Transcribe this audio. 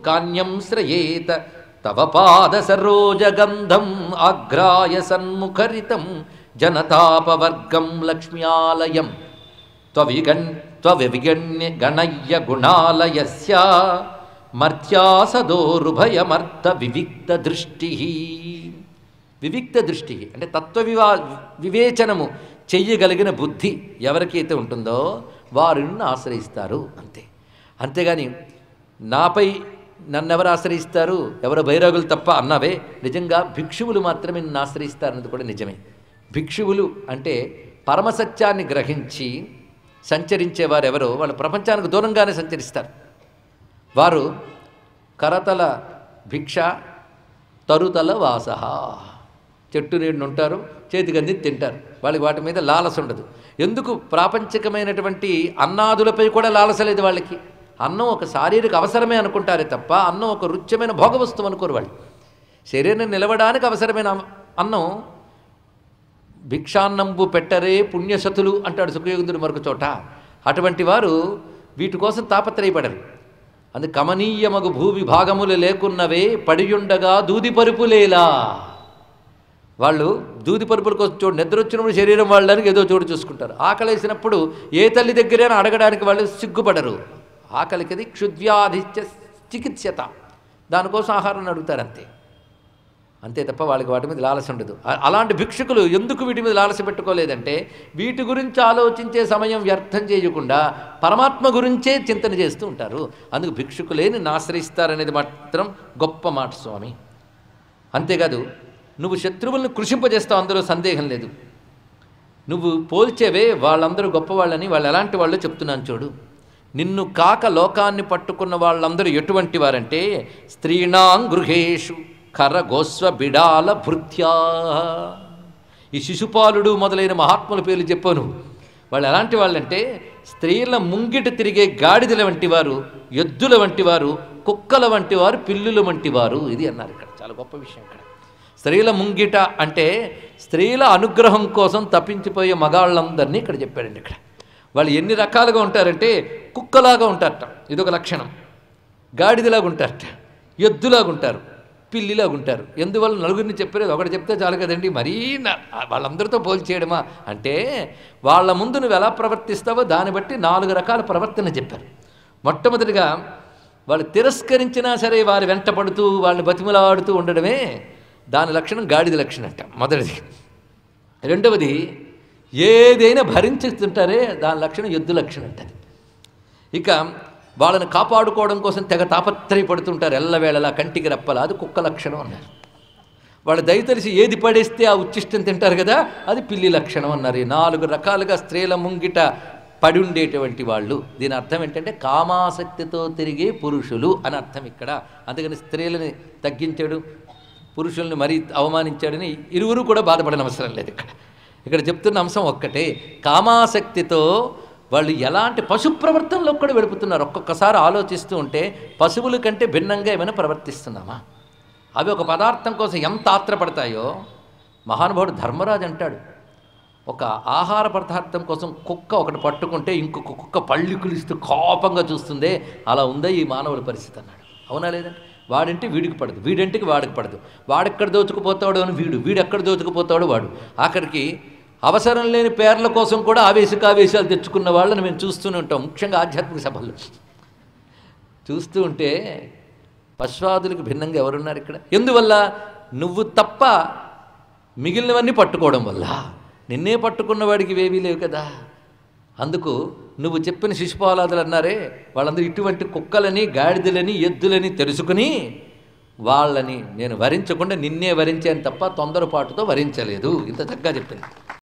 కాన్యం శ్రయేత తవ పాద సరోజగంధం ఆగ్రాయ సన్ముఖరితం జనతాపవర్గం లక్ష్మ్యాలయం త్వవిగణ్య గణయ్య గుణాలయస్య మర్త్యాసదోరుభయమర్థ వివిక్త దృష్టి. వివిక్త దృష్టి అంటే వివేచనము చెయ్యగలిగిన బుద్ధి ఎవరికైతే ఉంటుందో వారు నిన్ను ఆశ్రయిస్తారు అంతే. అంతేగాని నాపై నన్నెవరు ఆశ్రయిస్తారు, ఎవరు బైరాగులు తప్ప అన్నవే. నిజంగా భిక్షువులు మాత్రమే నిన్ను ఆశ్రయిస్తారన్నది కూడా నిజమే. భిక్షువులు అంటే పరమసత్యాన్ని గ్రహించి సంచరించేవారు ఎవరో వాళ్ళు ప్రపంచానికి దూరంగానే సంచరిస్తారు. వారు కరతల భిక్ష తరుతల వాస, చెట్టు నీడిని ఉంటారు, చేతికి అంది తింటారు. వాళ్ళకి వాటి మీద లాలస ఉండదు. ఎందుకు ప్రాపంచికమైనటువంటి అన్నాదులపై కూడా లాలస లేదు వాళ్ళకి. అన్నం ఒక శారీరక అవసరమే అనుకుంటారే తప్ప అన్నం ఒక రుచ్యమైన భోగవస్తువు అనుకోరు వాళ్ళు. శరీరం నిలవడానికి అవసరమైన అన్నం. భిక్షాన్నంబు పెట్టరే పుణ్యశతులు అంటాడు సుఖయోగుడు మరొక చోట. అటువంటి వారు వీటి కోసం తాపత్రయపడరు. అందు కమనీయమగు భూవిభాగములు లేకున్నవే పడియుండగా దూది పరుపులేలా. వాళ్ళు దూది పరుపుల కోసం చోటు, నిద్ర వచ్చినప్పుడు శరీరం వాళ్ళడానికి ఏదో చోటు చూసుకుంటారు. ఆకలి వేసినప్పుడు ఏ తల్లి దగ్గరైనా అడగడానికి వాళ్ళు సిగ్గుపడరు. ఆకలికిది క్షుద్వ్యాధిత్య చికిత్సత, దానికోసం ఆహారాన్ని అడుగుతారు అంతే. అంతే తప్ప వాళ్ళకి వాటి మీద లాలస ఉండదు. అలాంటి భిక్షుకులు ఎందుకు వీటి మీద లాలస పెట్టుకోలేదంటే వీటి గురించి ఆలోచించే సమయం వ్యర్థం చేయకుండా పరమాత్మ గురించే చింతన చేస్తూ ఉంటారు. అందుకు భిక్షుకులే నిన్ను ఆశ్రయిస్తారనేది మాత్రం గొప్ప మాట స్వామి. అంతేకాదు నువ్వు శత్రువులను కృషింపజేస్తావు, అందులో సందేహం లేదు. నువ్వు పోల్చేవే వాళ్ళందరూ గొప్పవాళ్ళని, వాళ్ళు ఎలాంటి వాళ్ళో చెప్తున్నాను చూడు. నిన్ను కాక లోకాన్ని పట్టుకున్న వాళ్ళందరూ ఎటువంటి వారంటే స్త్రీణాం గృహేషు కర గోస్వ బిడాల భృత్యా. ఈ శిశుపాలుడు మొదలైన మహాత్ముల పేర్లు చెప్పాను. వాళ్ళు ఎలాంటి వాళ్ళంటే స్త్రీల ముంగిట తిరిగే గాడిదల వంటి వారు, ఎద్దుల వంటి వారు, కుక్కల వంటి వారు, పిల్లుల వంటి వారు. ఇది అన్నారు ఇక్కడ. చాలా గొప్ప విషయం ఇక్కడ. స్త్రీల ముంగిట అంటే స్త్రీల అనుగ్రహం కోసం తప్పించిపోయే మగాళ్ళందరినీ ఇక్కడ చెప్పాడండి. ఇక్కడ వాళ్ళు ఎన్ని రకాలుగా ఉంటారంటే కుక్కలాగా ఉంటారట, ఇదొక లక్షణం. గాడిదలాగా ఉంటారట, ఎద్దులాగా ఉంటారు, పిల్లిలాగా ఉంటారు. ఎందువల్ల నలుగురిని చెప్పలేదు, ఒకటి చెప్తే చాలు కదండి, మరీ వాళ్ళందరితో పోల్చేయడమా అంటే వాళ్ళ ముందు నువ్వు ఎలా ప్రవర్తిస్తావో దాన్ని బట్టి 4 రకాల ప్రవర్తన చెప్పారు. మొట్టమొదటిగా వాళ్ళు తిరస్కరించినా సరే వారి వెంట పడుతూ వాళ్ళని బతిమలాడుతూ ఉండడమే దాని లక్షణం, గాడిద లక్షణం అంట మొదటిది. రెండవది ఏదైనా భరించుతుంటారే దాని లక్షణం ఎద్దు లక్షణం అంటది. ఇక వాళ్ళని కాపాడుకోవడం కోసం తెగ తాపత్రయపడుతుంటారు ఎల్లవేళలా, కంటికి రెప్పలా, అది కుక్క లక్షణం అన్నారు. వాళ్ళు దయతలిసి ఏది పడేస్తే ఆ ఉచ్చిష్టం తింటారు కదా, అది పిల్లి లక్షణం అన్నారు. 4 రకాలుగా స్త్రీల ముంగిట పడి ఉండేటువంటి వాళ్ళు. దీని అర్థం ఏంటంటే కామాసక్తితో తిరిగే పురుషులు అని అర్థం ఇక్కడ. అందుకని స్త్రీలని తగ్గించాడు, పురుషుల్ని మరీ అవమానించాడని ఇరువురు కూడా బాధపడిన అవసరం లేదు. ఇక్కడ చెప్తున్న అంశం ఒక్కటే, కామాసక్తితో వాళ్ళు ఎలాంటి పశు ప్రవర్తనలో కూడా వెళుపుతున్నారు. ఒక్కొక్కసారి ఆలోచిస్తూ ఉంటే పశువుల కంటే భిన్నంగా ఏమైనా ప్రవర్తిస్తున్నామా? అవి ఒక పదార్థం కోసం ఎంత ఆత్రపడతాయో. మహానుభావుడు ధర్మరాజు అంటాడు, ఒక ఆహార పదార్థం కోసం కుక్క ఒకటి పట్టుకుంటే ఇంకొక కుక్క పళ్ళికులిస్తూ కోపంగా చూస్తుందే, అలా ఉందా ఈ మానవుల పరిస్థితి అన్నాడు. అవునా లేదంటే వాడింటి వీడికి పడదు, వీడింటికి వాడికి పడదు, వాడెక్కడ దోచుకుపోతాడు అని వీడెక్కడ దోచుకుపోతాడు వాడు. అక్కడికి అవసరం లేని పేర్ల కోసం కూడా ఆవేశాలు తెచ్చుకున్న వాళ్ళని మేము చూస్తూనే ఉంటాం, ముఖ్యంగా ఆధ్యాత్మిక సభల్లో చూస్తూ ఉంటే. పశ్వాదులకు భిన్నంగా ఎవరున్నారు ఇక్కడ? ఎందువల్ల? నువ్వు తప్ప మిగిలినవన్నీ పట్టుకోవడం వల్ల. నిన్నే పట్టుకున్న వాడికి ఇవేవీ లేవు కదా. అందుకు నువ్వు చెప్పిన శిశుపాలాదులు అన్నారే, వాళ్ళందరూ ఇటువంటి కుక్కలని, గాడిదలని, ఎద్దులని తెలుసుకుని వాళ్ళని నేను వరించకుండా నిన్నే వరించాను తప్ప తొందరపాటుతో వరించలేదు. ఇంత చక్కగా చెప్పింది.